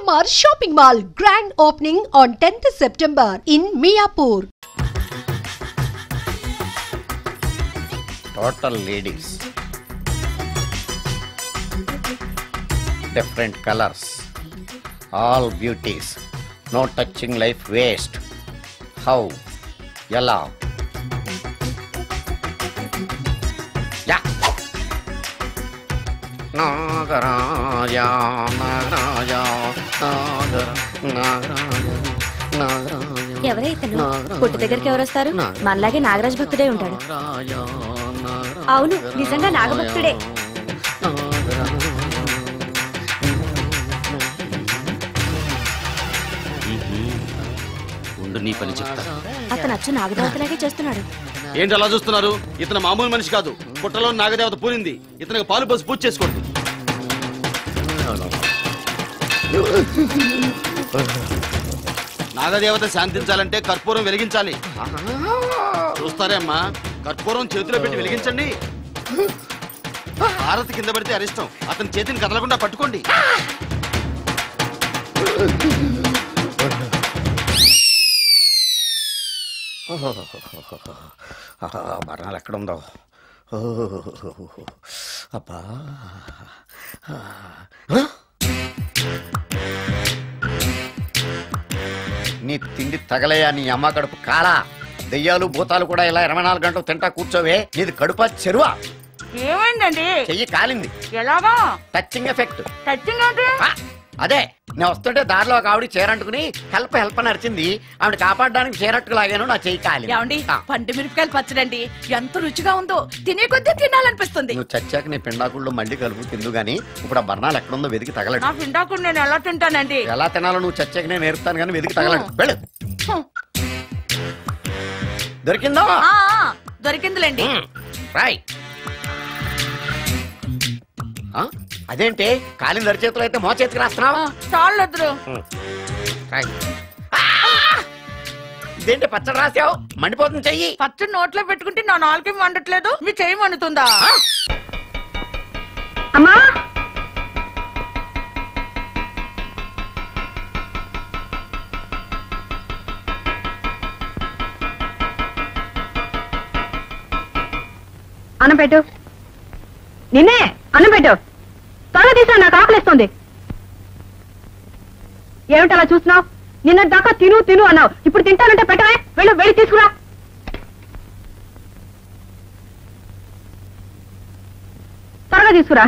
EMR Shopping Mall grand opening on 10th September in Miapur. Total ladies, different colors, all beauties, no touching life waste. How? Yalla. Yeah. Nagaraja, Nagaraja, Nagaraja, Nagaraja. ఎవరైతను పుట్టు దగ్గరికి ఎవరు వస్తారు? మనలాగే నాగరాజ్ భక్తుడే ఉంటాడు. అవును, నిజంగా నాగభక్తుడే. నీ పని చెప్తా. అతను అచ్చు నాగదేవతలాగే చేస్తున్నాడు. ఏంటి అలా చూస్తున్నారు? ఇతను మామూలు మనిషి కాదు. పుట్టలో నాగదేవత పూరింది. ఇతనికి పాలు పోసి పూజ చేసుకోండి. నాగదేవత శాంతించాలంటే కర్పూరం వెలిగించాలి. చూస్తారే అమ్మా, కర్పూరం చేతిలో పెట్టి వెలిగించండి. హారతి కింద పడితే అరిష్టం. అతని చేతిని కదలకుండా పట్టుకోండి. బర్ణాలు ఎక్కడుందో అబ్బా. నీ తిండి తగలయా నీ అమ్మ కడుపు కాలా. దెయ్యాలు భూతాలు కూడా ఇలా 24 గంటలు తింటా కూర్చోవే. నీది కడుపా చెరువా? ఏమైందండి? చెయ్యి కాలింది. ఎలాగా? Touching effect. టచింగ్ అంటే అదే, నేను వస్తుంటే దారిలో ఒక ఆవిడ చీరంటుకుని హెల్ప్ హెల్ప్ అని అరిచింది. ఆవిడ కాపాడడానికి చీరట్టుకు లాగాను, నా చెయ్యి కాలి. పండు మిరపకాయలు పచ్చడండి, ఎంత రుచిగా ఉందో. తినే కొద్దీ తినాలనిపిస్తుంది. నువ్వు చచ్చాక నీ పిండాకుళ్ళు మళ్ళీ కలుపు తిందు గానీ ఇప్పుడు ఆ బర్ణాలు ఎక్కడుందో వెతికి తగలడు. నా పిండాకుడు నేను ఎలా తింటానండి? ఎలా తినాలో నువ్వు చచ్చాక నేను నేర్పుతాను కానీ వెతికి తగలడు. వెళ్ళు. దొరికిందో? దొరికిందిలేండి. రాయ్. అదేంటి కాలిన దరిచేతులు అయితే మో చేతికి రాస్తున్నావు? చాలు. ఇదేంటి పచ్చడి రాసావు? మండిపోతుంది చెయ్యి. పచ్చడి నోట్లో పెట్టుకుంటే నా నాలుగేం వండట్లేదు, మీ చెయ్యి మండుతుందా? అమ్మా, అన్నం పెట్టు. నిన్నే అన్నం పెట్టు. త్వరగా తీసా, నాకు ఆకలిస్తుంది. ఏమిటలా చూస్తున్నావు? నిన్న దాకా తిను తిను అన్నావు, ఇప్పుడు తింటానంటే పెట్టవే. వెళ్ళు, వెళ్ళి తీసుకురా. త్వరగా తీసుకురా.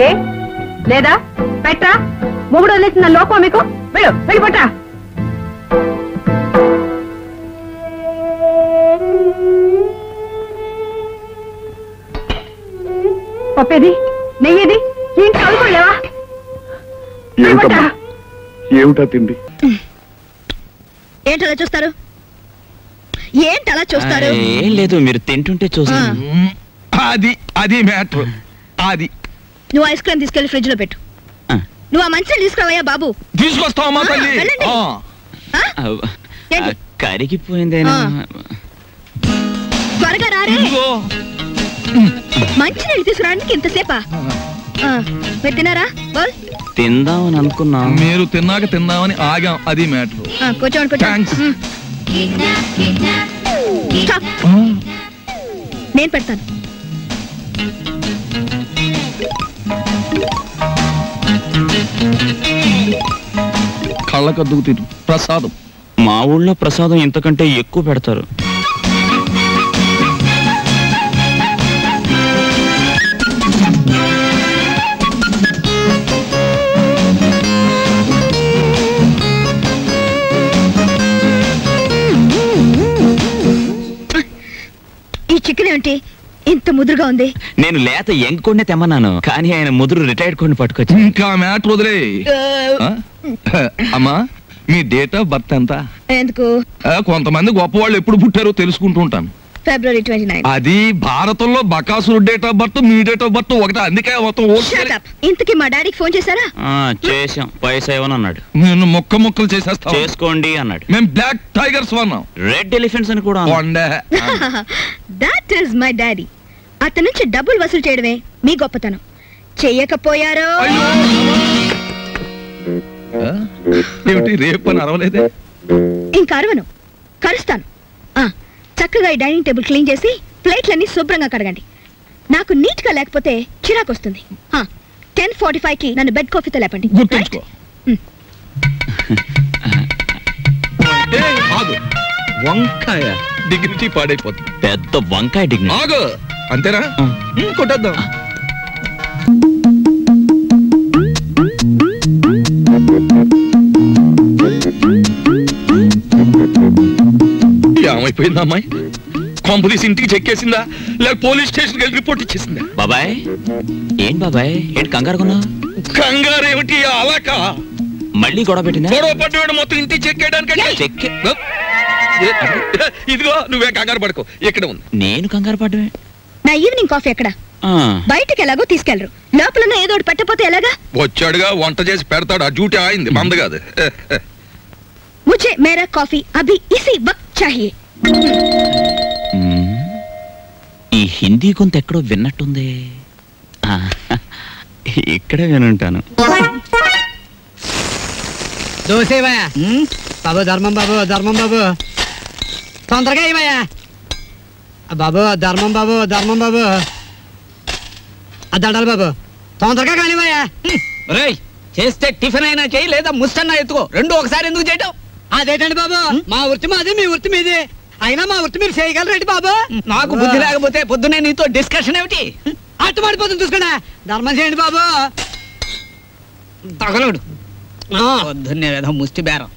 ఏ లేదా పెట్టరా? మొగుడు వదిలేసిన లోపం మీకు. వెళ్ళు, వెళ్ళి పట్టరా. పప్పేది, నెయ్యేది, ఏంటి చదువుకోలేవా? ఏమిటా తిండి? ఏంటలా చూస్తారు? ఏంటలా చూస్తారు? ఏం లేదు, మీరు తింటుంటే చూస్తాను. అది మ్యాటర్. అది నువ్వు ఐస్ క్రీమ్ తీసుకెళ్లి ఫ్రిడ్జ్ లో పెట్టు. నువ్వు ఆ మంచిని తీసుకురావయ్యా బాబు. తీసుకొస్తావమ్మా తల్లి. వెళ్ళండి. ఏంటి? కరిగిపోయిందేనా? త్వరగా రారే. మంచి నీళ్ళు తీసుకురావడానికి ఇంతసేపా? మీరు తిన్నారా? బోల్. తిందామని అనుకున్నా. మీరు తిన్నాక తిందామని ఆగాం, అది మ్యాటర్. కూర్చోండి కూర్చోండి. నేను పెడతాను. కళ్ళకద్దుకు తిరు ప్రసాదం. మా ఊళ్ళో ప్రసాదం ఇంతకంటే ఎక్కువ పెడతారు. ఈ చికెన్ ఏమిటి ఇంత ముదురుగా ఉంది? నేను లేత ఎంకొండే తెమ్మన్నాను, కానీ ఆయన ముదురు రిటైర్డ్ కొన్ని పట్టుకొచ్చి. ఇంకా మ్యాటర్ వదిలే. అమ్మా మీ డేట్ ఆఫ్ బర్త్ ఎంత? ఎందుకు? కొంతమంది గొప్ప వాళ్ళు ఎప్పుడు పుట్టారో తెలుసుకుంటూ ఉంటాను. February 29. అది భారతంలో బకాసురు డేట్ ఆఫ్ బర్త్, మీ డేట్ ఆఫ్ బర్త్ ఒకటే, అందుకే మొత్తం. ఇంతకీ మా డాడీకి ఫోన్ చేశారా? చేసాం, పైసా ఇవ్వను అన్నాడు. నేను ముక్కలు చేసేస్తా, చేసుకోండి అన్నాడు. మేము బ్లాక్ టైగర్స్ వన్నాం, రెడ్ ఎలిఫెంట్స్ అని కూడా. That is my daddy. అతని నుంచి డబ్బులు వసూలు చేయడమే మీ గొప్పతనం. చెయ్యకపోయారో ఏమిటి రేపు అని అరవలేదే? ఇంకా అరవను, కరుస్తాను. చక్కగా ఈ డైనింగ్ టేబుల్ క్లీన్ చేసి ప్లేట్లన్నీ శుభ్రంగా కడగండి. నాకు నీట్ గా లేకపోతే చిరాకు వస్తుంది. 10:45కి నన్ను బెడ్ కాఫీతో లేపండి. వంకాయ డిగ్నిటీ పాడైపోతుంది. పెద్ద వంకాయ డిగ్నిటీ. ఆగు, అంతేనా? కొట్టేద్దాం. ఏమైపోయిందా అమ్మాయి? కాంపులీస్ ఇంటికి చెక్కేసిందా లేక పోలీస్ స్టేషన్కి వెళ్ళి రిపోర్ట్ ఇచ్చేసిందా? బాబాయ్ ఏం బాబాయ్ ఏంటి కంగారుకున్నా? కంగారు ఏమిటి? అలాక మళ్ళీ గొడవ పెట్టిందా? గొడవ పడ్డాడు మొత్తం ఇంటికి చెక్కేయడానికి. ఇదిగో నువ్వే కంగారు పడుకో, ఇక్కడ ఉంది. నేను కంగారు పడ్డమే. నా ఈవినింగ్ కాఫీ ఎక్కడ? బయటకి ఎలాగో తీసుకెళ్లరు, లోపల ఏదో ఒకటి పెట్టకపోతే ఎలాగా? వచ్చాడుగా వంట చేసి పెడతాడు, ఆ డ్యూటీ ఆయింది, మంద కాదు. मुझे मेरा कॉफी अभी इसी वक्त चाहिए. ఈ హిందీ కొంత ఎక్కడో విన్నట్టుంది. ఇక్కడే వినుంటాను. దోసేవయ్యా బాబు, ధర్మం బాబు, ధర్మం బాబు, తొందరగా ఇవయ్యా బాబు, ధర్మం బాబు, ధర్మం బాబు, దండాలి బాబు, తొందరగా కానివయ్యా. చేస్తే టిఫిన్ అయినా చేయి, లేదా ముస్తన్నా ఎత్తుకో, రెండు ఒకసారి ఎందుకు చేయటం? అదేటండి బాబు, మా వృత్తి మాది, మీ వృత్తి మీది. అయినా మా వృత్తి మీరు చేయగలరేంటి బాబు? నాకు బుద్ధి లేకపోతే పొద్దునే నీతో డిస్కషన్ ఏమిటి? అట్టు పడిపోతుంది, చూసుకోండి. ధర్మం చేయండి బాబు. తగలడు పొద్దున్నే ఏదో ముష్టి బేరం.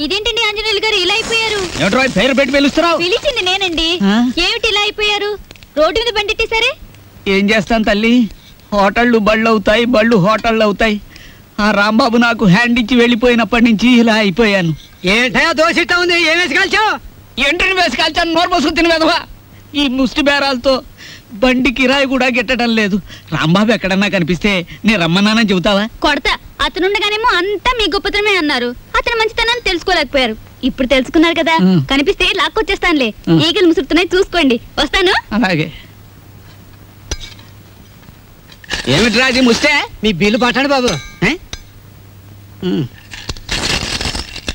ఇదేంటండి ఆంజనేయులు గారు ఇలా అయిపోయారు? ఏమిట్రో పేరు పెట్టి పిలుస్తున్నావు? పిలిచింది నేనండి. ఏమిటి ఇలా అయిపోయారు? రోడ్డు మీద బండిట్టేశారే. ఏం చేస్తాను తల్లి, హోటళ్ళు బళ్ళు అవుతాయి, బళ్ళు హోటళ్ళు అవుతాయి. ఆ రాంబాబు నాకు హ్యాండ్ ఇచ్చి వెళ్ళిపోయినప్పటి నుంచి ఇలా అయిపోయాను. ఏంటయా దోశ ఇట్టా ఉంది, ఏం వేసి కాల్చావు? ఏంటని వేసి కాల్చాను, నోరు పోసుకుని తిని వెదవా. ఈ ముష్టి బేరాలతో బండి కిరాయి కూడా గిట్టడం లేదు. రాంబాబు ఎక్కడన్నా కనిపిస్తే నేను రమ్మన్నానని చెబుతావా? కొడతా. అతనుండగానేమో అంతా మీ గొప్పతనమే అన్నారు, అతని మంచితనాన్ని తెలుసుకోలేకపోయారు. ఇప్పుడు తెలుసుకున్నారు కదా, కనిపిస్తే లాక్కొచ్చేస్తానులే. ఈగలు ముసురుతున్నాయి, చూసుకోండి. వస్తాను. అలాగే. ఏమిటి రాజీ ముస్తే? మీ బిల్లు పట్టండి బాబు.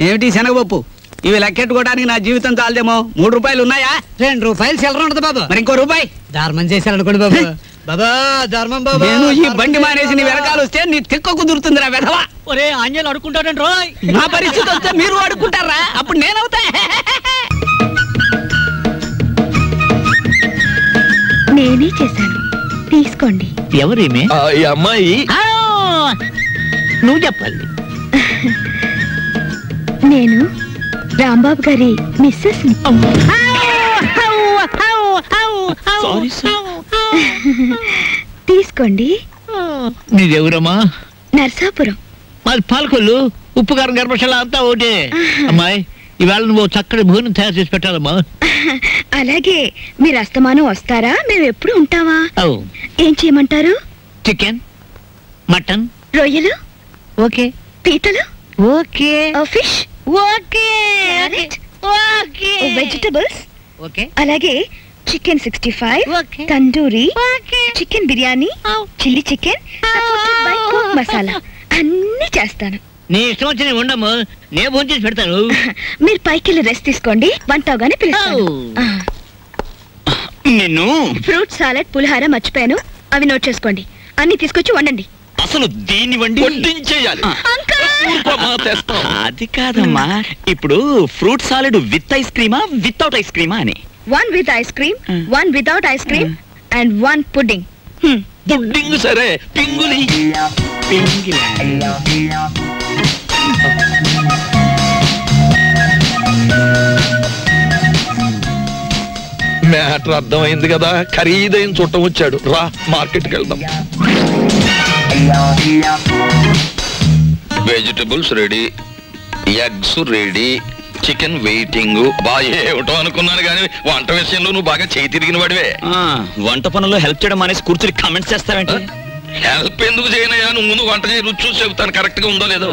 ఏమిటి శనగపప్పు? ఇవి లెక్కెట్టుకోవడానికి నా జీవితం చాలదేమో. 3 రూపాయలు ఉన్నాయా? 2 రూపాయలు చిల్లర ఉండదు బాబు. మరి ఇంకో రూపాయి ధర్మం చేశారనుకోండి బాబు. బాబా ధర్మం బాబు. నేను ఈ బండి మానేసి నీ వెనకాల వస్తే నీ తిక్క కుదురుతుంది రా వెధవా. ఒరే ఆంజనేయులు అడుకుంటాడండి రోయ్. నా పరిస్థితి వస్తే మీరు అడుకుంటారా? అప్పుడు నేనవుతా. నేనే చేశాను, తీసుకోండి. ఎవరేమే? ఈ అమ్మాయి. నువ్వు చెప్పాలి. నేను రాంబాబు గారి మిస్సెస్. తీసుకోండి. నీదెవరమ్మా? నర్సాపురం. మాది పాలకొల్లు. ఉప్పు కారం గర్భశాల అంతా ఒకటే. అమ్మాయి ఇవాళ నువ్వు చక్కటి భోజనం తయారు చేసి పెట్టాలమ్మా. అలాగే. మీరు అస్తమానం వస్తారా? మేము ఎప్పుడు ఉంటావా? ఏం చేయమంటారు? చికెన్, మటన్, రొయ్యలు ఓకే. పీతలు okay. Fish okay. Okay. Vegetables okay. అలాగే chicken 65 okay. Tandoori okay. Chicken biryani chilli chicken masala అన్ని చేస్తాను. నీ ఇష్టం వచ్చి ఉండము, నేను ఫోన్ చేసి పెడతాను. మీరు పైకి వెళ్ళి రెస్ట్ తీసుకోండి, వంట అవగానే పిలుస్తాను. నిన్ను ఫ్రూట్ సాలెడ్ పులిహార మర్చిపోయాను, అవి నోట్ చేసుకోండి. అన్ని తీసుకొచ్చి వండండి. అసలు దీన్ని వండి వడ్డించేయాలి. అది కాదమ్మా, ఇప్పుడు ఫ్రూట్ సాలెడ్ విత్ ఐస్ క్రీమా వితౌట్ ఐస్ క్రీమా అని. 1 with ice cream, 1 without ice cream, and 1 pudding. Pudding సరే, పింగులి. మ్యాటర్ అర్థమైంది కదా, ఖరీదైన చుట్టం వచ్చాడు. రా మార్కెట్కి వెళ్దాం. Vegetables ready, eggs ready, chicken waiting. బాగా ఏమిటో అనుకున్నాను కానీ వంట విషయంలో నువ్వు బాగా చేయి తిరిగిన వాడివే. వంట పనుల్లో హెల్ప్ చేయడం అనేసి కూర్చుని కామెంట్స్ చేస్తావేంటి? హెల్ప్ ఎందుకు చేయనయ్యా, నువ్వు ముందు వంట చేయి, రుచి చూసి చెబుతాను కరెక్ట్ గా ఉందో లేదో.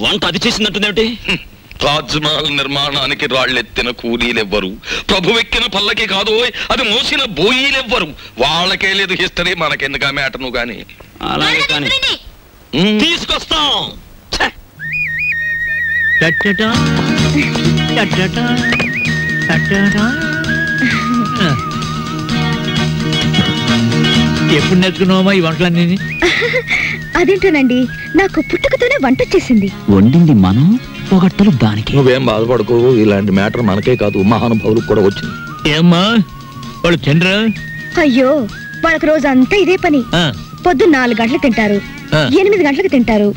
వంట అది చేసిందంటుందేమిటి? తాజ్మహల్ నిర్మాణానికి రాళ్ళెత్తిన కూలీలెవ్వరు, ప్రభువెక్కిన పల్లకి కాదు, అది మోసిన బోయీలెవ్వరు. వాళ్ళకే లేదు హిస్టరీ, మనకెందుకు ఆ మ్యాటర్ నువ్వు కానీ. అలాగే కానీ తీసుకొస్తాం. ఎప్పుడు నేర్చుకున్నావమ్మా ఈ వంటలన్నీ? అదేంటోనండి, నాకు పుట్టుకతోనే వంట వచ్చేసింది. వండింది మనం, పొగట్టలు దానికి. నువ్వేం బాధపడకు, ఇలాంటి మ్యాటర్ మనకే కాదు మహానుభావులకు కూడా వచ్చింది. ఏమ్మా వాళ్ళు తినరా? అయ్యో, వాళ్ళకి రోజంతా ఇదే పని. పొద్దున్న 4 గంటలకు తింటారు, 8 గంటలకు తింటారు,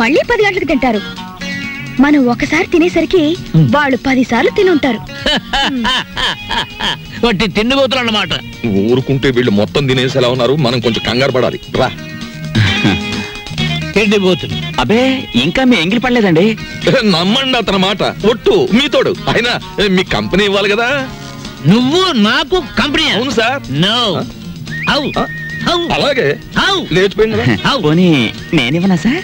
మళ్ళీ 10 గంటలకు తింటారు. మనం ఒకసారి తినేసరికి వాళ్ళు 10 సార్లు తినుంటారు. వాటి తిండిపోతులు అన్నమాట. ఊరుకుంటే వీళ్ళు మొత్తం తినేసేలా ఉన్నారు, మనం కొంచెం కంగారు పడాలి. రా. తిండిపోతులు. అబే, ఇంకా మీ ఎంగిలి పడలేదండి. నమ్మండి అతని మాట, ఒట్టు మీతోడు. అయినా మీ కంపెనీ ఇవ్వాలి కదా. నువ్వు నాకు కంపెనీ? అవును సార్. నో. అలాగే లేచిపోయింది కదా. పోనీ నేనివ్వనా సార్?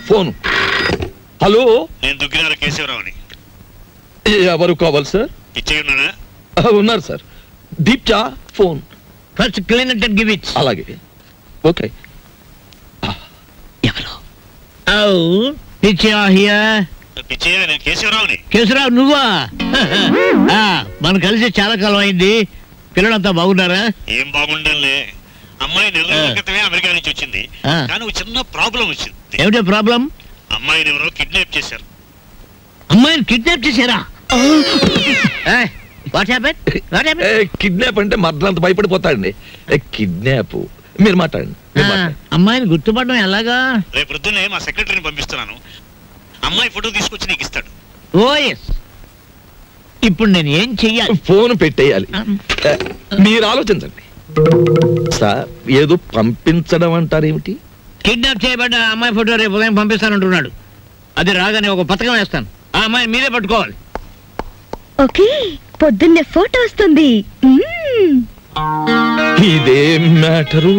ఫోను. హలో, నేను దుగ్గినార కేశవరావుని. ఎవరు కావాలి సార్? పిచ్చయ్య ఉన్నాడా? ఉన్నారు సార్. దీప్చా phone. First clean it and give it. అలాగే. ఓకే. ఎవరు? పిచ్చయ్య, నేను కేశవరావుని. కేశవరావు నువ్వా? మనం కలిసి చాలా కాలం అయింది. పిల్లలంతా బాగున్నారా? ఏం బాగుండాలే. అమ్మాయి 4 రోజుల క్రితమే అమెరికా నుంచి వచ్చింది, కానీ ఒక చిన్న ప్రాబ్లం వచ్చింది. ఏమిటో ప్రాబ్లం? అమ్మాయిని ఎవరో కిడ్నాప్ చేశారు. అమ్మాయిని కిడ్నాప్ చేశారా? కిడ్నాప్ అంటే మర్డర్ భయపడిపోతాడండి. కిడ్నాప్ మీరు మాట్లాడండి. అమ్మాయిని గుర్తుపడడం ఎలాగా? రేపు పొద్దున్నే మా సెక్రటరీని పంపిస్తున్నాను, అమ్మాయి ఫోటో తీసుకొచ్చి నీకు ఇస్తాడు. ఓఎస్. ఇప్పుడు నేను ఏం చెయ్యాలి? ఫోన్ పెట్టేయాలి. మీరు ఆలోచించండి సార్. ఏదో పంపించడం అంటారేమిటి? కిడ్నాప్ చేయబడ్డ అమ్మాయి ఫోటో రేపు ఉదయం పంపిస్తానంటున్నాడు. అది రాగానే ఒక పథకం వేస్తాను, ఆ అమ్మాయిని మీరే పట్టుకోవాలి. ఓకే, పొద్దున్నే ఫోటో వస్తుంది. ఇదేం మ్యాటరు?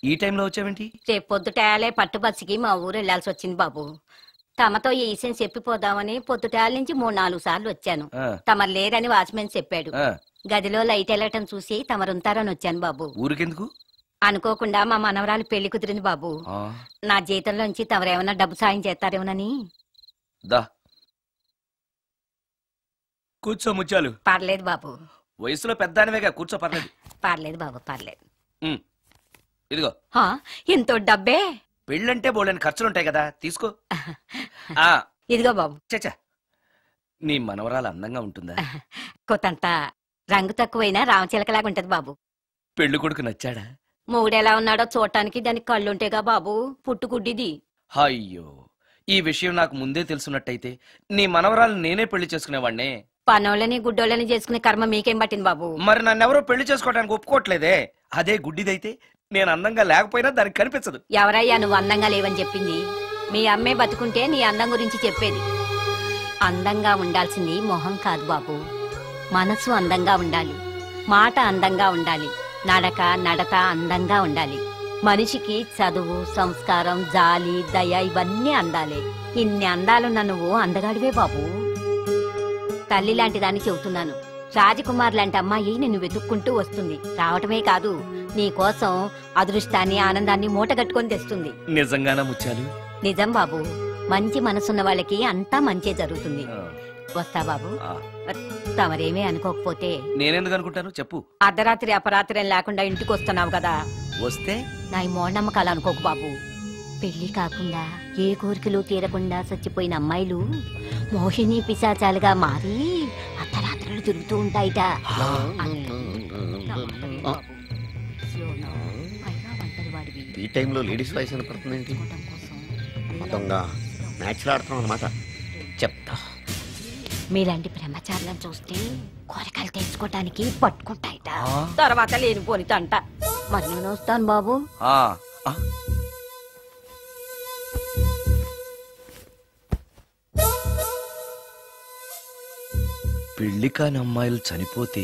ఈ టైంలో వచ్చావేంటి? రేపు పొద్దుటాలే పట్టుబస్సుకి మా ఊరు వెళ్లాల్సి వచ్చింది బాబు. తమతో ఈ విషయం చెప్పిపోదామని పొద్దుటాల నుంచి 3-4 సార్లు వచ్చాను. తమరు లేరని వాచ్మెన్ చెప్పాడు. గదిలో లైట్ వెళ్ళటం చూసి తమరుంటారని వచ్చాను బాబు. ఊరికెందుకు? అనుకోకుండా మా మనవరాలు పెళ్లి కుదిరింది బాబు. నా జీతంలోంచి తమరేమన్నా డబ్బు సాయం చేస్తారేమోనని. కూర్చో ముచ్చాలు. పర్లేదు బాబు. వయసులో పెద్దానివేగా, కూర్చో. పర్లేదు. పర్లేదు బాబు, పర్లేదు. ఇదిగో. ఎంతో డబ్బే. పెళ్ళంటే బోళ్ళని ఖర్చులుంటాయి కదా, తీసుకో. ఇదిగో బాబు. చచ్చా, నీ మనవరాలు అందంగా ఉంటుందా? కొత్తంత రంగు తక్కువైనా రామచిలకలాగా ఉంటది బాబు. పెళ్లి కొడుకు నచ్చాడా? మూడెలా ఉన్నాడో చూడటానికి దానికి కళ్ళుంటేగా బాబు, పుట్టుగుడ్డిది. అయ్యో, ఈ విషయం నాకు ముందే తెలుసున్నట్టయితే నీ మనవరాలు నేనే పెళ్లి చేసుకునేవాడినే. పనోళ్ళని గుడ్డోళ్ళని చేసుకునే కర్మ మీకేం పట్టింది బాబు? మరి నన్నెవరో పెళ్లి చేసుకోవడానికి ఒప్పుకోవట్లేదే. అదే గుడ్డిదైతే నేను అందంగా లేకపోయినా దానికి కనిపించదు. ఎవరయ్యా నువ్వు అందంగా లేవని చెప్పింది? మీ అమ్మే బతుకుంటే నీ అందం గురించి చెప్పేది. అందంగా ఉండాల్సింది మొహం కాదు బాబు, మనసు అందంగా ఉండాలి, మాట అందంగా ఉండాలి, నడక నడత అందంగా ఉండాలి. మనిషికి చదువు, సంస్కారం, జాలి, దయ ఇవన్నీ అందాలే. ఇన్ని అందాలున్న నువ్వు అందగాడివే బాబు. తల్లి లాంటి దాన్ని చెబుతున్నాను. రాజకుమార్ లాంటి అమ్మాయి నిన్ను వెతుక్కుంటూ వస్తుంది. రావటమే కాదు, నీ కోసం అదృష్టాన్ని, ఆనందాన్ని మూటగట్టుకొని తెస్తుంది. నిజంగానా ముత్యాలు? నిజం బాబు. మంచి మనసున్న వాళ్ళకి అంతా మంచే జరుగుతుంది. వస్తా బాబు. తమరేమీ అనుకోకపోతే. నేనెందుకు అనుకుంటాను చెప్పు. అర్ధరాత్రి అపరాత్రి లేకుండా ఇంటికి వస్తున్నావు కదా, వస్తే నా ఈ మూఢనమ్మకాలు అనుకోకు బాబు. పెళ్లి కాకుండా ఏ కోరికలు తీరకుండా చచ్చిపోయిన అమ్మాయిలు మోహిని పిశాచాలుగా మారి అర్ధరాత్రులు తిరుగుతూ ఉంటాయిట. ఈ టైంలో లేడీస్ వాయిస్ వినపడుతుంది ఏంటి? మొత్తంగా మ్యాచ్లు ఆడుతున్నాం అనమాట. చెప్తా. మీలాంటి బ్రహ్మచారులను చూస్తే కోరికలు తెచ్చుకోవటానికి పట్టుకుంటాయిట, తర్వాత లేనిపోని తంట. మరి నేను వస్తాను బాబు. పెళ్లి కాని అమ్మాయిలు చనిపోతే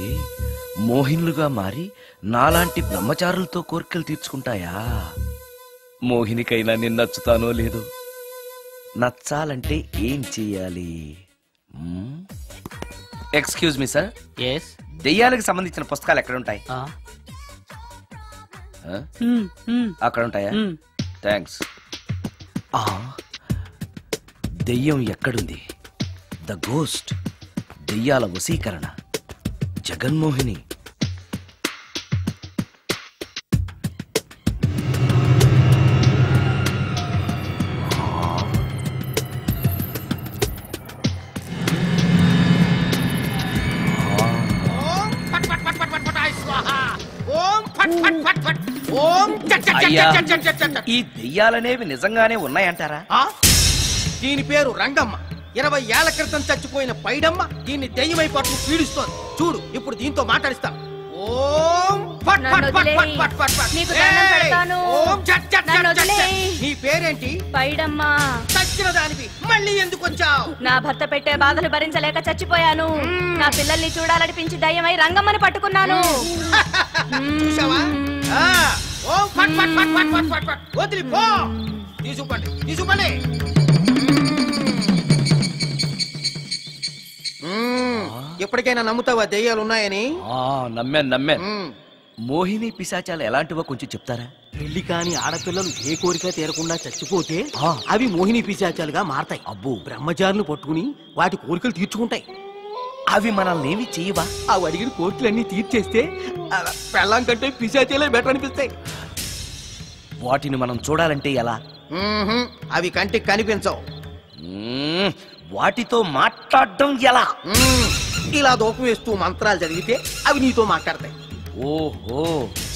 మోహినులుగా మారి నాలాంటి బ్రహ్మచారులతో కోరికలు తీర్చుకుంటాయా? మోహినికైనా నేను నచ్చుతానో లేదో. నచ్చాలంటే ఏం చెయ్యాలి? Excuse me sir. దెయ్యాలకు సంబంధించిన పుస్తకాలు ఎక్కడ ఉంటాయి? అక్కడ ఉంటాయా? థ్యాంక్స్. దెయ్యం ఎక్కడుంది? ద గోస్ట్, దెయ్యాల వశీకరణ, జగన్మోహిని. ఈ దెయ్యాలనేవి నిజంగానే ఉన్నాయంటారా? దీని పేరు రంగమ్మ. 20 ఏళ్ల క్రితం చచ్చిపోయిన పైడమ్మ దీన్ని దెయ్యమై పట్టు పీడిస్తోంది. చూడు, ఇప్పుడు దీంతో మాట్లాడిస్తా. నీ పేరేంటి? పైడమ్మ. చచ్చిన దానివి మళ్ళీ ఎందుకు వచ్చావు? నా భర్త పెట్టే బాధలు భరించలేక చచ్చిపోయాను. నా పిల్లల్ని చూడాలనిపించి దయ్యమై రంగమ్మని పట్టుకున్నాను. చూసావా? వదిలిపో. తీసుకోండి, తీసుకోండి. ఎప్పటికైనా నమ్ముతావా దెయ్యాలు ఉన్నాయని? నమ్మాను. మోహిని పిశాచాలు ఎలాంటివో కొంచెం చెప్తారా? పెళ్లి కాని ఆడపిల్లలు ఏ కోరిక తీరకుండా చచ్చిపోతే అవి మోహిని పిశాచాలుగా మారతాయి. అబ్బో. బ్రహ్మచారులు పట్టుకుని వాటి కోరికలు తీర్చుకుంటాయి. అవి మనల్ని ఏమి చెయ్యవా? అవి అడిగిన కోరికలన్నీ తీర్చేస్తే పెళ్ళాం కంటే పిశాచాలే బెటర్ అనిపిస్తాయి. వాటిని మనం చూడాలంటే ఎలా? అవి కంటికి కనిపించవు. వాటితో మాట్లాడడం ఎలా? ఇలా దూపం వేస్తూ మంత్రాలు చదివితే అవి నీతో మాట్లాడతాయి. ఓహో,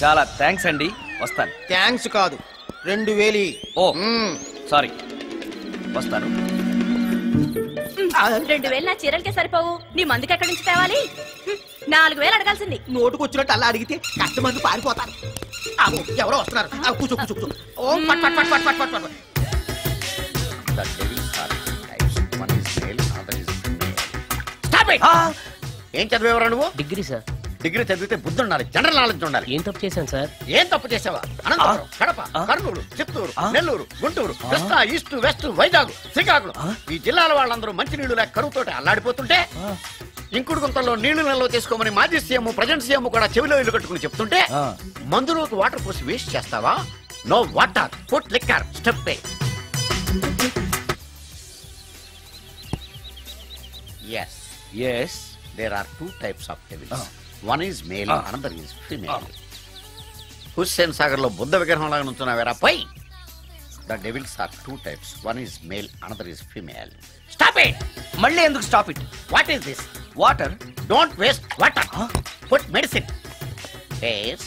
చాలా థ్యాంక్స్ అండి. వస్తాను. థ్యాంక్స్ కాదు, 2000. ఓ సారీ, వస్తాను. 2000 నా చీరలకే సరిపోవు. నీ మందుకి ఎక్కడి నుంచి తేవాలి? 4000 అడగాల్సింది. నోటుకు వచ్చినట్టు అలా అడిగితే కష్టమంది పారిపోతారు. ఎవరో వస్తున్నారు. కూర్చో కూర్చో కూర్చో. ఓం పట్ పట్ పట్ పట్ పట్ పట్. ఏం చదివేవరా నువ్వు? Degree sir. డిగ్రీ చదివితే బుద్ధి ఉండాలి, జనరల్ నాలెడ్జ్ ఉండాలి. ఏం తప్పు చేశాను సార్? ఏం తప్పు చేసావా? అనంతపురం, కడప, కర్నూలు, చిత్తూరు, నెల్లూరు, గుంటూరు, కృష్ణా, ఈస్ట్, వెస్ట్, వైజాగ్, శ్రీకాకుళం ఈ జిల్లాల వాళ్ళందరూ మంచినీళ్లు లేక కరువుతోటి అల్లాడిపోతుంటే ఇంకుడు గుంతల్లో నీళ్లు నిల్వ తీసుకోమని మాజీ సీఎం, ప్రజెంట్ సీఎం కూడా చెవిలో ఇల్లు కట్టుకుని చెప్తుంటే మందులోకి వాటర్ పోసి వేస్ట్ చేస్తావా? No water, put liquor, step A. Yes, there are 2 types of devils. One is male, another is female. Hussain Sagar లో బుద్ధ విగ్రహం లాగా నుంచున్నావేరా పై. The devils are 2 types. One is male, another is female. Stop it! మళ్ళీ ఎందుకు stop it? What is this? Water. Don't waste water. Put medicine. Yes.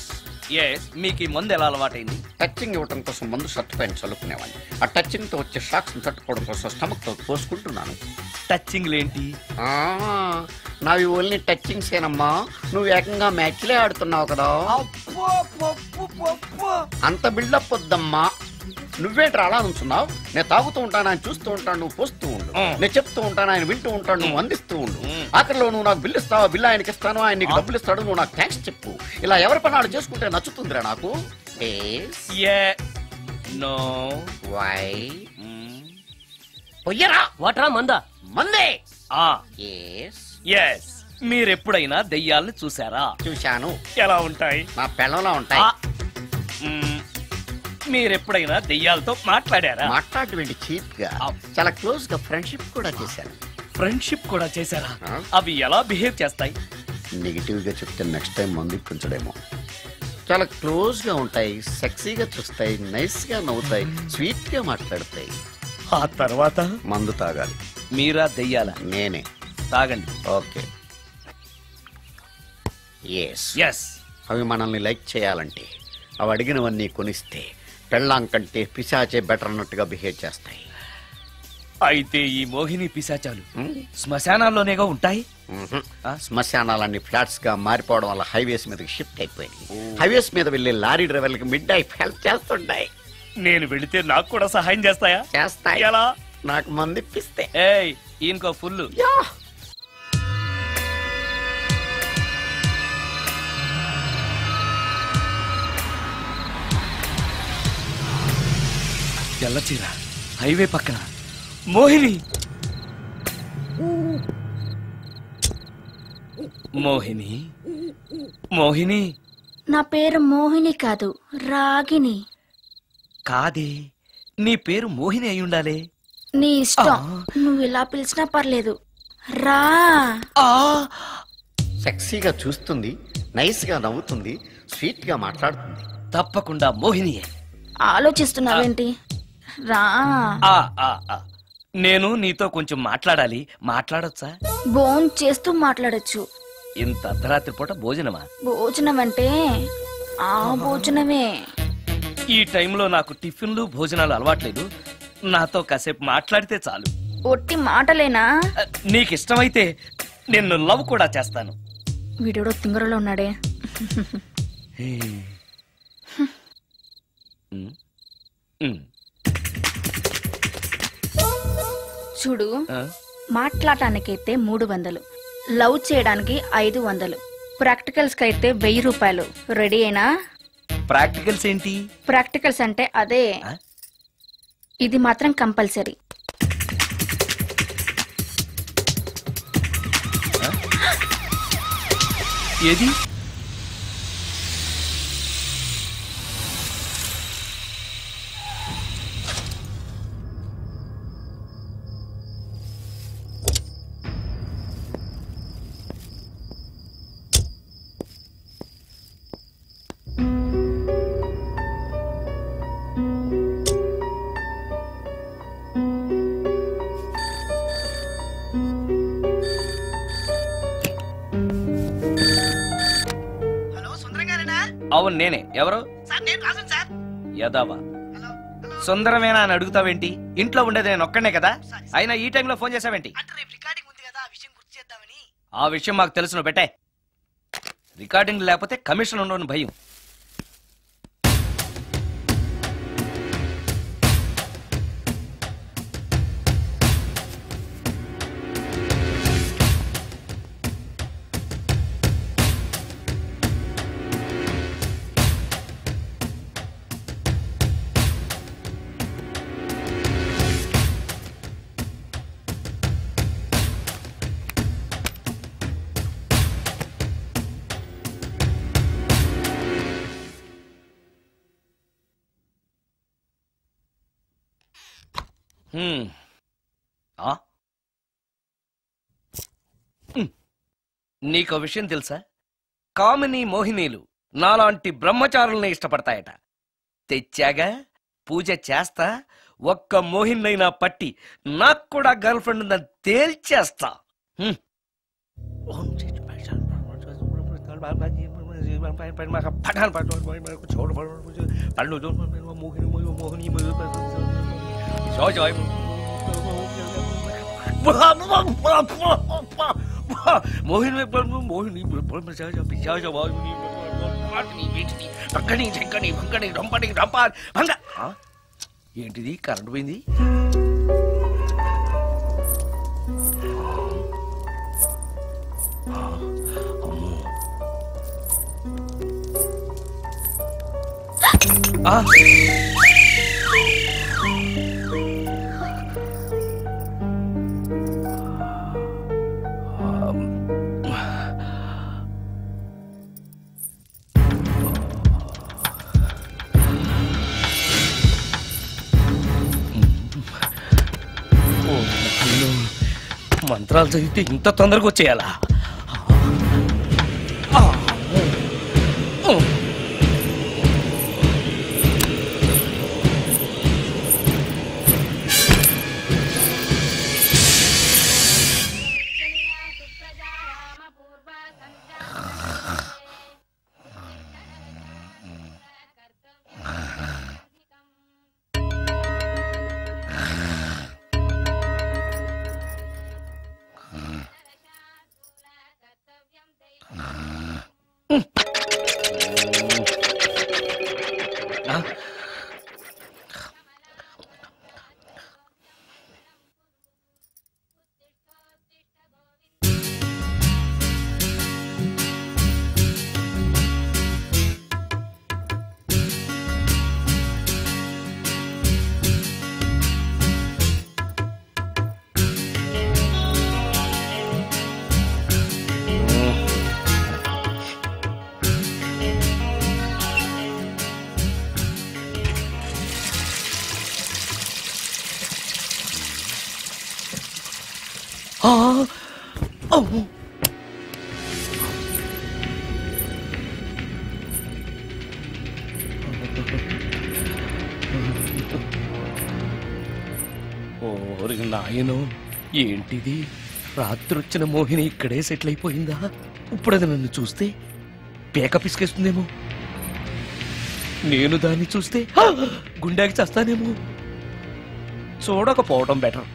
మీకు ఈ మందు ఎలా అలవాటైంది? టచ్చింగ్ ఇవ్వడం కోసం మందు షర్ట్ పైన చల్లుకునేవాడిని. ఆ టచ్చింగ్ తో వచ్చే షాక్స్ తట్టుకోవడం కోసం స్టమక్ తో పోసుకుంటున్నాను. టచ్చింగ్లేంటి? నావి ఓన్లీ టచ్చింగ్స్ ఏనమ్మా. నువ్వు ఏకంగా మ్యాచ్లే ఆడుతున్నావు కదా. అంత బిల్డప్ వద్దమ్మా. నువ్వేంట్రా అలా ఉంచున్నావు? నేను తాగుతూ ఉంటాను, ఆయన చూస్తూ ఉంటాను, నువ్వు పోస్తూ ఉండు. నేను చెప్తూ ఉంటాను, ఆయన వింటూ ఉంటాడు, నువ్వు అందిస్తూ ఉండు. ఆఖరిలో నువ్వు నాకు బిల్లు ఇస్తావా, బిల్లు ఆయనకి ఇస్తాను, ఆయన నీకు డబ్బులు ఇస్తాడు, నువ్వు నాకు థ్యాంక్స్ చెప్పు. ఇలా ఎవరి పని ఆడు చేసుకుంటే నచ్చుతుందిరా నాకు. వాటరా మందా? మందే. మీరెప్పుడైనా దెయ్యాల్ని చూసారా? చూశాను. ఎలా ఉంటాయి? నా పెళ్ళంలా ఉంటాయి. మీరెప్పుడైనా దెయ్యాలతో మాట్లాడారా? మాట్లాడేంటి చీప్ గా, చాలా క్లోజ్ గా ఫ్రెండ్షిప్ కూడా చేశాను. ఫ్రెండ్షిప్ కూడా చేశారా? అవి ఎలా బిహేవ్ చేస్తాయి? నెగిటివ్ గా చెప్తే నెక్స్ట్ టైం మందు ఇప్పించడేమో. చాలా క్లోజ్ గా ఉంటాయి, సెక్సీగా చూస్తాయి, నైస్ గా నవ్వుతాయి, స్వీట్ గా మాట్లాడతాయి. ఆ తర్వాత మందు తాగాలి. మీరా దెయ్యాల? నేనే. తాగండి. ఓకే. ఎస్. అవి మనల్ని లైక్ చేయాలంటే అవి అడిగినవన్నీ కొనిస్తే పెళ్ళాం కంటే పిశాచే బెటర్ అన్నట్టుగా బిహేవ్ చేస్తాయి. అయితే ఈ మోహిని పిశాచాలు శ్మశానాల్లోనేగా ఉంటాయి? శ్మశానాలన్నీ ఫ్లాట్స్ గా మారిపోవడం వల్ల హైవేస్ మీదకి షిఫ్ట్ అయిపోయింది. హైవేస్ మీద వెళ్లే లారీ డ్రైవర్లకి మిడ్ నైట్ హెల్ప్ చేస్తుంటాయి. నేను వెళితే నాకు కూడా సహాయం చేస్తాయా? చేస్తాయి. ఎలా? నాకు మంది ఇప్పిస్తే. ఈయనకో ఫుల్. తెల్లచీర, హైవే పక్కన మోహిని. మోహిని, మోహిని. నా పేరు మోహిని కాదు, రాగిని. కాదే, నీ పేరు మోహిని అయి ఉండాలే. నీ ఇష్టం, నువ్వు ఇలా పిలిచినా పర్లేదు. రా. సెక్సీగా చూస్తుంది, నైస్ గా నవ్వుతుంది, స్వీట్ గా మాట్లాడుతుంది. తప్పకుండా మోహినియే. ఆలోచిస్తున్నావేంటి? రా. నేను నీతో కొంచెం మాట్లాడాలి. మాట్లాడొచ్చా? భోజనం చేస్తూ మాట్లాడొచ్చు. ఇంత అర్ధరాత్రి పూట భోజనమా? భోజనం అంటే ఆ భోజనమే. ఈ టైంలో నాకు టిఫిన్లు భోజనాలు అలవాట్లేదు. నాతో కాసేపు మాట్లాడితే చాలు. ఒట్టి మాటలేనా? నీకిష్టమైతే నిన్ను లవ్ కూడా చేస్తాను. వీడెవడో తింగరలో ఉన్నాడే. చూడు, మాట్లాడటానికైతే 300, లవ్ చేయడానికి 500, ప్రాక్టికల్స్ కైతే 1000 రూపాయలు. రెడీ అయినా? ప్రాక్టికల్స్ ఏంటి? ప్రాక్టికల్స్ అంటే అదే. ఇది మాత్రం కంపల్సరీ. ఏది? అవును నేనే. ఎవరు? యదావా సుందరమేనా అని అడుగుతావేంటి? ఇంట్లో ఉండేది నేను ఒక్కనే కదా. అయినా ఈ టైంలో ఫోన్ చేసావేంటి? ఆ విషయం మాకు తెలుసును పెట్టే. రికార్డింగ్ లేకపోతే కమిషన్ ఉండని భయం. నీకో విషయం తెలుసా? కామిని మోహినీలు నాలాంటి బ్రహ్మచారుల్ని ఇష్టపడతాయట. తెచ్చాగా, పూజ చేస్తా, ఒక్క మోహినైనా పట్టి నాకు కూడా గర్ల్ ఫ్రెండ్ ఉందని తేల్చేస్తా. మోహిని మోహిని పక్కని చెక్కని వంకని రంపని రంప భంగ. ఏంటిది కరెంట్ పోయింది? మంత్రాలు చదివితే ఇంత తొందరగా వచ్చేయాలా? నాయనో, ఏంటిది? రాత్రి వచ్చిన మోహిని ఇక్కడే సెటిల్ అయిపోయిందా? ఇప్పుడు అది నన్ను చూస్తే పేక పిసికేస్తుందేమో. నేను దాన్ని చూస్తే గుండెకి చేస్తానేమో. చూడకపోవడం బెటర్.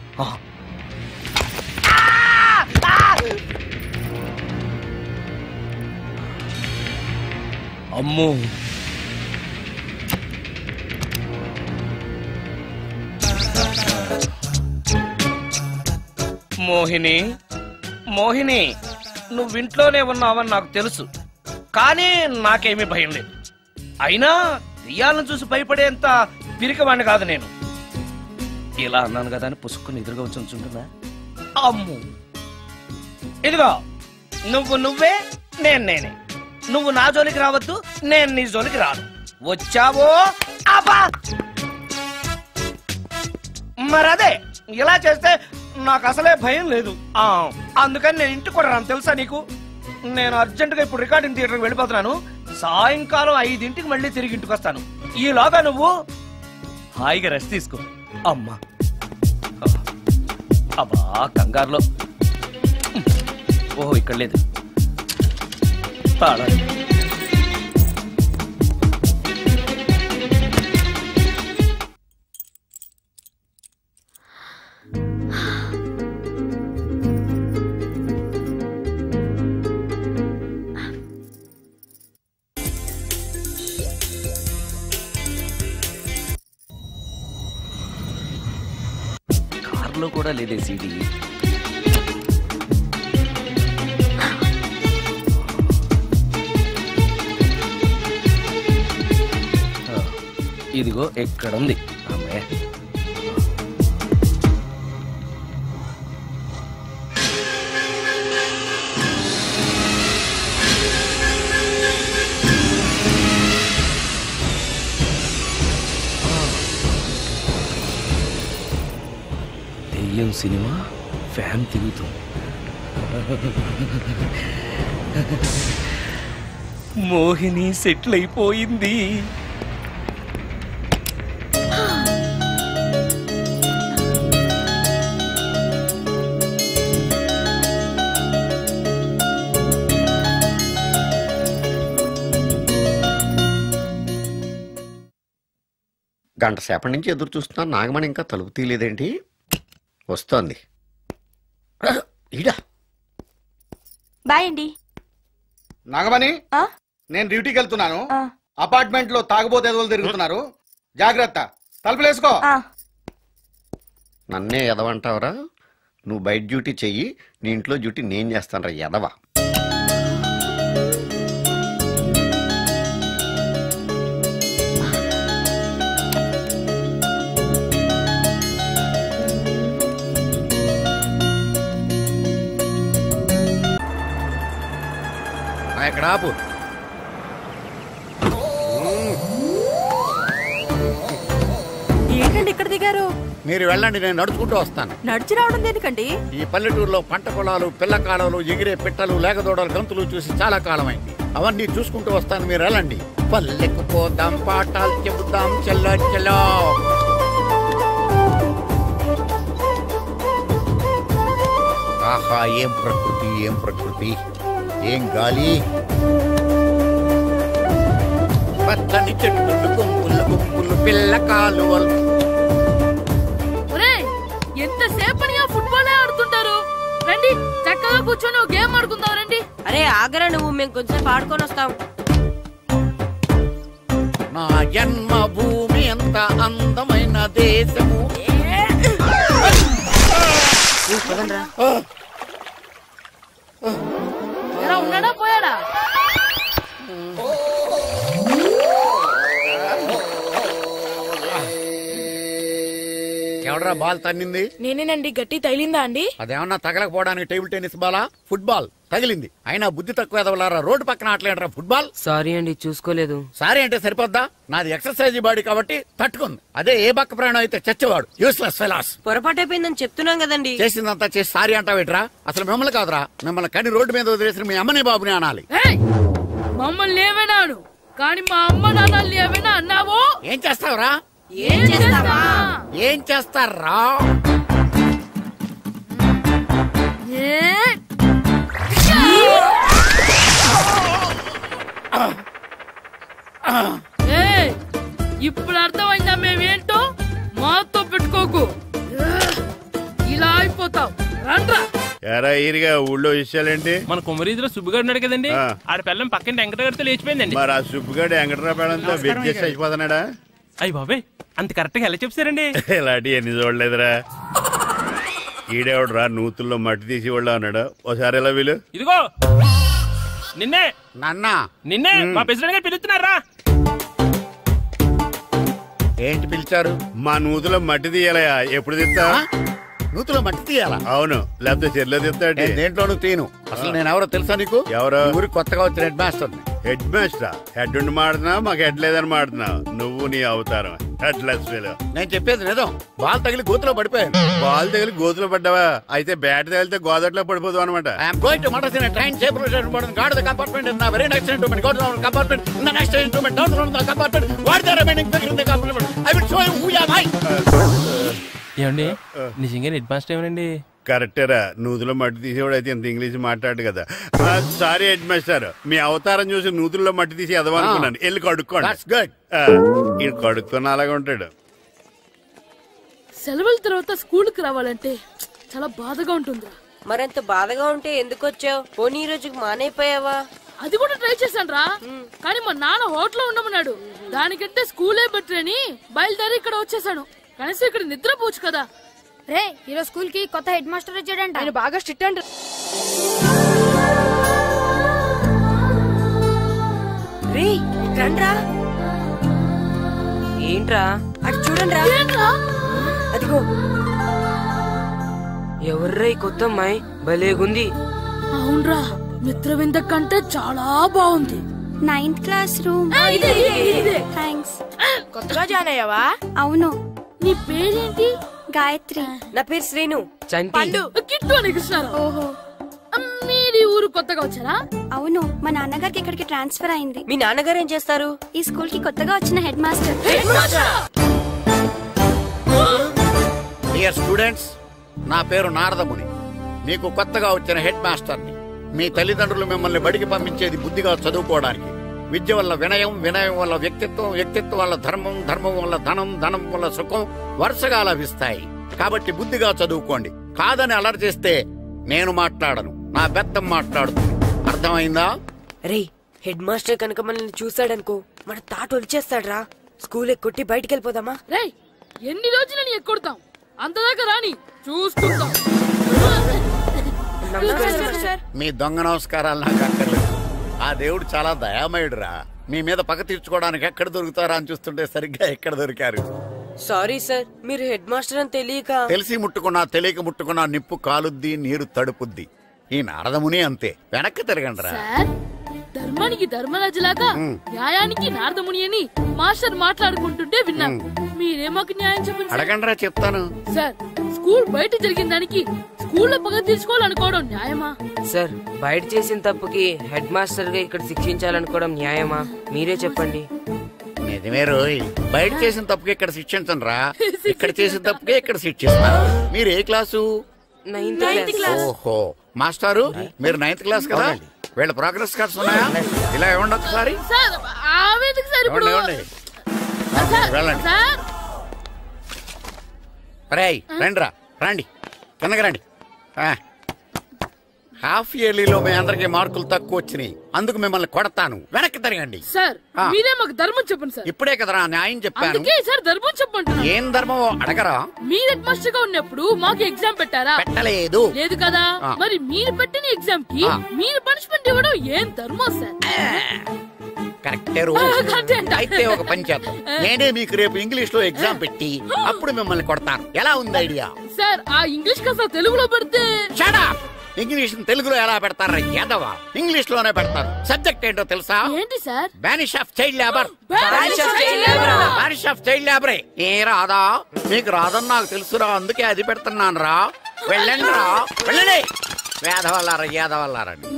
అమ్మో, మోహిని మోహిని, నువ్వింట్లోనే ఉన్నావని నాకు తెలుసు, కానీ నాకేమీ భయం లేదు. అయినా దెయ్యాలను చూసి భయపడేంత పిరికవాణ్ణి కాదు నేను. ఇలా అన్నాను కదా అని పుసుక్కుని ఎదురుగా వచ్చి ఉంచుంటున్నా. అమ్ము, ఇదిగో నువ్వు నువ్వే, నేను నేనే. నువ్వు నా జోలికి రావద్దు, నేను నీ జోలికి రాను. వచ్చావో అబ్బా, మరదే ఇలా చేస్తే నాకు అసలే భయం లేదు. అందుకని నేను ఇంటికి కూడా రాను, తెలుసా నీకు? నేను అర్జెంటుగా ఇప్పుడు రికార్డింగ్ థియేటర్కి వెళ్ళిపోతున్నాను. సాయంకాలం 5ంటికి మళ్ళీ తిరిగి ఇంటికి వస్తాను. ఈలోగా నువ్వు హాయిగా రెస్ట్ తీసుకో. అమ్మా, అబ్బా కంగారులో. ఓహో, ఇక్కడ లేదు. తాళాలి. కార్లో కూడా లేదే సీడీ. ఇదిగో ఎక్కడుంది. అమ్మే, దెయ్యం సినిమా ఫ్యాన్ తిరుగుతుంది. మోహిని సెటిల్ అయిపోయింది. గంట సేపటి నుంచి ఎదురు చూస్తున్నా, నాగమణి ఇంకా తలుపు తీయలేదేంటి? వస్తోంది. బాయ్ అండి. నాగమణి, నేను డ్యూటీకి వెళ్తున్నాను. అపార్ట్మెంట్ లో తాగుబోతే ఎదవలు తిరుగుతున్నారు, జాగ్రత్త. తలుపులేసుకో. నన్నే ఎదవంటావరా? నువ్వు బయట డ్యూటీ చెయ్యి, నీ ఇంట్లో డ్యూటీ నేను చేస్తాను రా ఎదవా. ఎక్కడ ఆపు. ఏంటండి ఇక్కడ దిగారు? మీరు వెళ్ళండి, నేను నడుచుకుంటూ వస్తాను. నడిచి రావడం దేనికండి? ఈ పల్లెటూరులో పంట పొలాలు, పిల్ల కాలాలు, ఎగిరే పిట్టలు, లేకదోడలు, గంతులు చూసి చాలా కాలమైంది. అవన్నీ చూసుకుంటూ వస్తాను, మీరు వెళ్ళండి. పల్లెకు పోదాం, పాఠాలు చెబుతాం, చెల్లో చెల్లో. ఆహా, ఏం ప్రకృతి, ఏం ప్రకృతి, ఏం గాలి. పచ్చని చెట్లు, గుంపులు గుంపులు, పిల్ల కాలువలు. ఎంతసేపని ఆ ఫుట్బాల్ ఆడుతుంటారు? రండి, చక్కగా కూర్చొని ఒక గేమ్ ఆడుకుందాం రండి. అరే ఆగరా నువ్వు, మేము కొంచెం ఆడుకొని వస్తాం. నా జన్మ భూమి ఎంత అందమైన దేశము. ఉన్నాడా పోయాడా? ఎవడరా బాల్ తన్నింది? నేనేనండి. గట్టి తగిలిందా అండి? అదేమన్నా తగలకపోవడానికి టేబుల్ టెన్నిస్ బాలా, ఫుట్బాల్ తగిలింది. అయినా బుద్ధి తక్కువ ఎదవలారా, రోడ్డు పక్కన ఆటలేడరా ఫుట్బాల్. సారీ అండి, చూసుకోలేదు. సారీ అంటే సరిపోద్దా? నాది ఎక్సర్సైజ్ బాడీ కాబట్టి తట్టుకుంది. అదే ఏ బక్క ప్రాణం అయితే చచ్చేవాడు. Useless fellas. పొరపాటు అయిపోయిందని చెప్తున్నాం కదండి. చేసిందంతా చేసి సారీ అంటావేట్రా? అసలు మిమ్మల్ని కాదురా, మిమ్మల్ని కని రోడ్డు మీద వదిలేసిన మీ అమ్మని బాబుని అనాలి. మమ్మల్ని ఏమైనాను కానీ మా అమ్మ నాన్నల్ని ఏమైనా అన్నావో ఏం చేస్తావురా? ఏం చేస్తావా? ఏం చేస్తారా? ఇప్పుడు అర్థమైందా మేమేంటో? మాతో పెట్టుకోకు, ఇలా అయిపోతావు. రండ్రా. ఎరా ఈరిగా ఊళ్ళో విషయాలేంటి? మన కుమరీధిలో సుబ్బుగాడు ఉన్నాడు కదండి, ఆడ పిల్లం పక్కన వెంకటగారితో లేచిపోయిందండి. మరి ఆ సుబ్బుగాడు వెంకటరావు పిల్లంతో వెజ్జెస్ అయిపోతున్నాడా? అయ్యి బాబాయ్, అంత కరెక్ట్ గా ఎలా చెప్తారండి? ఇలాంటి ఎన్ని చూడలేదురా. ఈడేవడరా నూతుల్లో మట్టి తీసి వాళ్ళు అన్నాడు. ఓసారి ఎలా వీలు? ఇదిగో నిన్నే. నాన్న నిన్నే మా ప్రెసిడెంట్ గారు పిలుస్తున్నారా? ఏంటి పిలిచారు? మా నూతులో మట్టి తీయాలయా. ఎప్పుడు తీస్తా? నూతులో మట్టి తీయాలా? అవును, లేకపోతే చెర్లో తీస్తాడు. దేంట్లోనూ తీను. అసలు నేను ఎవరో తెలుసా నీకు? ఎవరో? ఊరికి కొత్తగా వచ్చిన head master. Head master? Head ఉండి మాడుతున్నావు, మాకు హెడ్ లేదని మాడుతున్నావు. నువ్వు నీ అవతారం హెడ్ లెస్ ఫెలో. నేను చెప్పేది నిజం. బాల్ తగిలి గోతులో పడిపోయాను. బాల్ తగిలి గోతులో పడ్డావా? అయితే బ్యాట్ తగిలితే గోదట్లో పడిపోదు అనమాట. Train God the compartment in very next instrument. Go to compartment in the next instrument. Down from the compartment. What the remaining figure in the compartment. I will show you who am I. ఏమండి నిజంగా head master ఏమనండి? కరెక్టేరా, నూతులో మట్టి తీసేవాడు అయితే ఇంత English మాట్లాడు కదా. Sorry head master, మీ అవతారం చూసి నూతుల్లో మట్టి తీసి ఎదవనుకున్నాను. వెళ్ళి కడుక్కోండి. ఇది కడుక్కున్న అలాగే ఉంటాడు. సెలవుల తర్వాత స్కూల్ కి రావాలంటే చాలా బాధగా ఉంటుందా? మరెంత బాధగా ఉంటే ఎందుకు వచ్చావు? పోనీ ఈ రోజుకి మానైపోయావా? అది కూడా ట్రై చేశాను రా, కానీ మా నాన్న హోటల్లో ఉండమన్నాడు. దానికంటే స్కూలే బెటర్ అని బయలుదేరి ఇక్కడ వచ్చేసాను. కనీసం ఇక్కడ నిద్రపోవచ్చు కదా. రే, ఈరోజు స్కూల్ కి కొత్త హెడ్ మాస్టర్ వచ్చాడంట. ఆయన బాగా స్ట్రిక్ట్ అంట. రే రండ్రా. ఏంట్రా అటు చూడండి రా. అదిగో ఎవర్రా ఈ కొత్త అమ్మాయి? భలేగుంది. అవునరా, మిత్రవింద కంటే చాలా బాగుంది. 9th class room. థ్యాంక్స్. కొత్తగా జాయిన్ అయ్యావా? అవును. నీ పేరేంటి? గాయత్రి. నా పేరు శ్రీను. పండు. కిట్టు అని కృష్ణారావు. ఓహో, మీరు ఊరు కొత్తగా వచ్చారా? అవును, మా నాన్నగారికి ఇక్కడికి ట్రాన్స్ఫర్ అయింది. మీ నాన్నగారు ఏం చేస్తారు? ఈ స్కూల్ కి కొత్తగా వచ్చిన హెడ్ మాస్టర్. డియర్ స్టూడెంట్స్, నా పేరు నారదముని. మీకు కొత్తగా వచ్చిన హెడ్ మాస్టర్ని. మీ తల్లిదండ్రులు మిమ్మల్ని బడికి పంపించేది బుద్ధిగా చదువుకోవడానికి. విద్య వల్ల వినయం, వినయం వల్ల వ్యక్తిత్వం, వ్యక్తిత్వం వల్ల ధర్మం, ధర్మం వల్ల ధనం, ధనం వల్ల సుఖం వరుసగా లభిస్తాయి. కాబట్టి బుద్ధిగా చదువుకోండి. కాదని అలర్ చేస్తే నేను మాట్లాడను, నా బెత్తం మాట్లాడుతుంది. అర్థమైందా? రే హెడ్ మాస్టర్ కనుక మనల్ని చూసాడనుకో మన తాట వచ్చేస్తాడ్రా. స్కూల్ ఎక్కొట్టి బయటికి వెళ్ళిపోదామా? రేయ్ ఎన్ని రోజులని ఎక్కొడతాం, అంతదాకా రాని చూసుకుంటాం. మీ దొంగ నమస్కారాలు నాకు అక్కర్లేదు. ఆ దేవుడు చాలా దయామయుడురా. మీ మీద పగ తీర్చుకోవడానికి ఎక్కడ దొరుకుతారా అని చూస్తుంటే సరిగ్గా ఎక్కడ దొరికారు. సారీ సార్, మీరు హెడ్ మాస్టర్ అని తెలియక. తెలిసి ముట్టుకున్నా తెలియక ముట్టుకున్నా నిప్పు కాలుద్ది, నీరు తడుపుద్ది. ఈ నారదముని అంతే. వెనక్కి తిరగండి రా. ధర్మానికి ధర్మరాజులాగా న్యాయానికి నారదముని అని మాస్టర్ మాట్లాడుకుంటుంటే విన్నాం. మీరే మాకు న్యాయం చెప్పండి. అడగండి రా, చెప్తాను. సార్ స్కూల్ బయట జరిగిన దానికి స్కూల్లో పగ తీర్చుకోవాలనుకోవడం న్యాయమా? సార్ బయట చేసిన తప్పుకి హెడ్ మాస్టర్ గా ఇక్కడ శిక్షించాలనుకోవడం న్యాయమా? మీరే చెప్పండి. నిజమే రోయ్, బయట చేసిన తప్పుకి ఇక్కడ శిక్షించండి రా. ఇక్కడ చేసిన తప్పుకే ఇక్కడ శిక్షిస్తున్నారు. మీరు ఏ క్లాసు? 9th class. ఓహో, మాస్టారు మీరు 9th క్లాస్ కదా? వీళ్ళ ప్రోగ్రెస్ కార్డ్స్ ఉన్నాయా? ఇలా ఇవ్వండి ఒకసారి. వెళ్ళండి. రేయ్ రండి రా, రండి కిందకి రండి. హాఫ్ ఇయర్లీలో మీ అందరికి మార్కులు తక్కువ వచ్చినాయి, అందుకు మిమ్మల్ని కొడతాను. వెనక్కి తిరగండి. సార్ మీరే మాకు ధర్మం చెప్పండి సార్. ఇప్పుడే కదరా న్యాయం చెప్పాను. సార్ ధర్మం చెప్పండి. ఏం ధర్మం అడగరా? మీరు హెడ్ మాస్టర్ గా ఉన్నప్పుడు మాకు ఎగ్జామ్ పెట్టారా? పెట్టలేదు. లేదు కదా? మరి మీరు పెట్టిన ఎగ్జామ్ కి మీరు పనిష్మెంట్ ఇవ్వడం ఏం ధర్మం సార్? కరెక్టే. అయితే ఒక పని చేద్దాం, నేనే మీకు రేపు ఇంగ్లీష్ లో ఎగ్జామ్ పెట్టి అప్పుడు మిమ్మల్ని కొడతాను. ఎలా ఉంది ఐడియా? సార్ ఆ ఇంగ్లీష్ కాస్త తెలుగులో పెడితే. ఇంగ్లీష్ తెలుగులో ఎలా పెడతారా యాదవా? ఇంగ్లీష్ లోనే పెడతారు. సబ్జెక్ట్ ఏంటో తెలుసా? ఏంటి sir? Banish of child labour. Banish of child లేబరే. ఏ రాదా? మీకు రాదని నాకు తెలుసురా, అందుకే అది పెడుతున్నాను రా. వెళ్ళండి రా, వెళ్ళండి. వేదవల్లారా యాదవల్లారండి.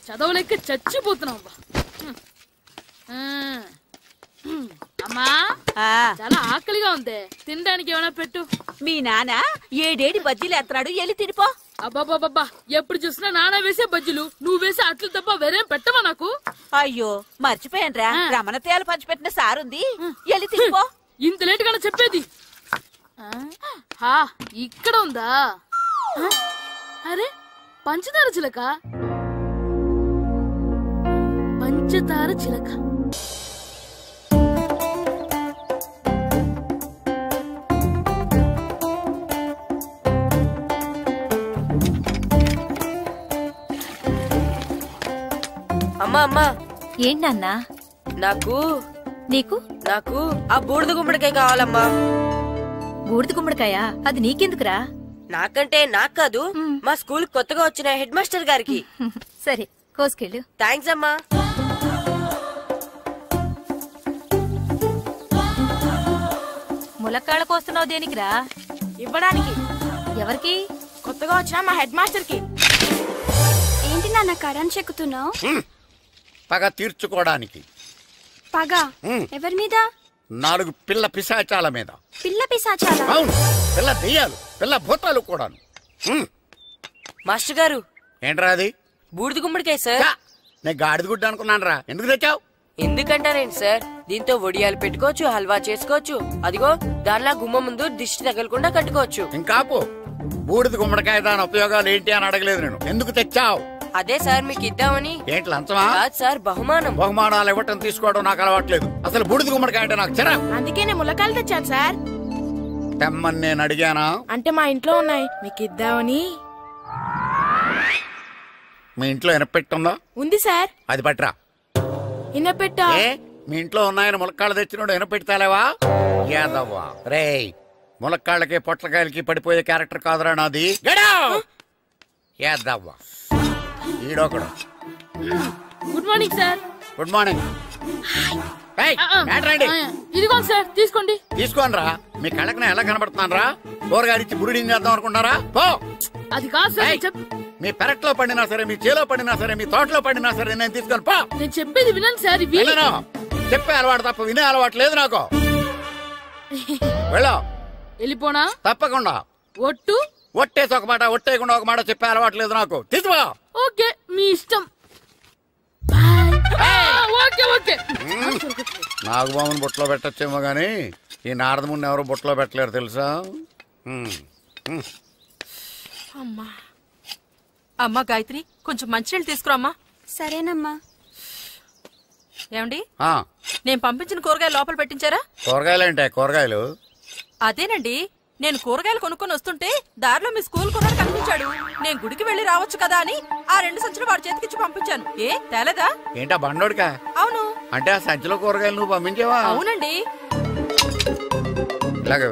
చదవలేక చచ్చిపోతున్నాం. అమ్మా చాలా ఆకలిగా ఉంది, తినడానికి ఏమైనా పెట్టు. మీ నాన్న ఏడేడి బజ్జీలు ఎత్తాడు, ఎల్లి తినిపో. అబ్బాబాబా ఎప్పుడు చూసినా నాన్న వేసే బజ్జీలు, నువ్వు వేసే అట్లు తప్ప వేరేం పెట్టవా నాకు? అయ్యో మర్చిపోయానురా, రమణ తేలు పంచిపెట్టిన సారుంది, ఎల్లి తినిపో. ఇంత లేట్ గా చెప్పేది. ఇక్కడ ఉందా? అరే పంచదార చిలక, పంచదార చిలక. అమ్మా అమ్మా. ఏంటన్నా? నాకు నీకు నాకు ఆ బూడిద గుమ్మడికాయ కావాలమ్మా. బూడిద గుమ్మడికాయ? అది నీకెందుకురా? నాకంటే నాకు కాదు, మా స్కూల్ కొత్తగా వచ్చిన హెడ్ మాస్టర్ గారికి. సరే కోసుకెళ్ళు. థ్యాంక్స్ అమ్మా. ములక్కాళ్ళ కోస్తున్నావు దేనికిరా? ఇవ్వడానికి. ఎవరికి? కొత్తగా వచ్చిన మా హెడ్ మాస్టర్ కి. ఏంటి నాన్న కరెంట్ చెక్కుతున్నావు? పగ తీర్చుకోవడానికి. పగ ఎవరి మీద? 4 పిల్ల పిశాచాల మీద. పిల్ల పిశాచాల? అవును, పిల్ల దెయ్యాలు, పిల్ల భూతాలు కూడా. మాస్టర్ గారు ఏంట్రా అది? బూడిద గుమ్మడికాయ సార్. నేను గాడిద గుడ్డ అనుకున్నాను రా. ఎందుకు తెచ్చావు? ఎందుకంటారేంటి సార్, దీంతో వడియాలు పెట్టుకోవచ్చు, హల్వా చేసుకోవచ్చు. అదిగో దానిలా గుమ్మ ముందు దిష్టి తగలకుండా కట్టుకోవచ్చు. ఇంకాపు బూడిద గుమ్మడికాయ దాని ఉపయోగాలు ఏంటి అని అడగలేదు నేను. ఎందుకు తెచ్చావు? అదే సార్ మీకు ఇద్దామని. ఏంటి లంచమా? కాదు సార్, బహుమానం. బహుమానాలు ఇవ్వటం తీసుకోవడం నాకు అలవాట్లేదు. అసలు బూడిద గుమ్మడికాయ అంటే నాకు చెరా. అందుకే నేను ములకాయలు తెచ్చాను సార్. తెమ్మని నేను అడిగానా? అంటే మా ఇంట్లో ఉన్నాయి, మీకు ఇద్దామని. మీ ఇంట్లో ఎనపెట్టుందా? ఉంది సార్. అది పట్రా. ఇనపెట్టా? మీ ఇంట్లో ఉన్నాయని ములక్కాళ్ళు తెచ్చినోడు ఎనపెట్టాలేవా? యాదవ్వా రేయ్, ములక్కాళ్ళకి పొట్లకాయలకి పడిపోయే క్యారెక్టర్ కాదురా నాది. యాదవ్వా ఈడొకడు. Good morning sir. Good morning. ఇదిగో సార్ తీసుకోండి. తీసుకోండి రా. మీ కళ్ళకి ఎలా కనబడుతున్నాను రా? కూరగాయలిచ్చి బురుడి చేద్దాం అనుకుంటారా? పో. అది కాదు సార్. మీ పెరట్లో పండినా సరే, మీ చేలో పండినా సరే, మీ తోటలో పండినా సరే నేను తీసుకొని పో. నేను చెప్పేది వినండి సార్. చెప్పే అలవాటు తప్ప వినే అలవాటు లేదు నాకు. వెళ్ళా. వెళ్ళిపోనా? తప్పకుండా. ఒట్టు? ఒట్టేసి ఒక మాట, ఒట్టేయకుండా ఒక మాట చెప్పే అలవాటు లేదు నాకు. తీసుకో. ఓకే మీ ఇష్టం. ఓకే నాగబాబుని బుట్టలో పెట్టచ్చేమో గానీ ఈ నారదముని ఎవరు బుట్టలో పెట్టలేరు తెలుసా? అమ్మా గాయత్రి, కొంచెం మంచినీళ్ళు తీసుకురామ్మా. సరేనమ్మా. ఏమండి, నేను పంపించిన కూరగాయలు లోపల పెట్టించారా? కూరగాయలు ఏంటే? కూరగాయలు అదేనండి, నేను కూరగాయలు కొనుక్కొని వస్తుంటే దారిలో మీ స్కూల్ కుర్రాడు కనిపించాడు. నేను గుడికి వెళ్లి రావచ్చు కదా అని ఆ 2 సంచులు వాడి చేతికిచ్చి పంపించాను. ఏ తేలేదా? ఏంటా బండోడికా? అవును. అంటే ఆ సంచిలో కూరగాయలు నువ్వు పంపించావా? అవునండి. ఇలాగే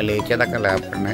లేచేదాకా లేపండి.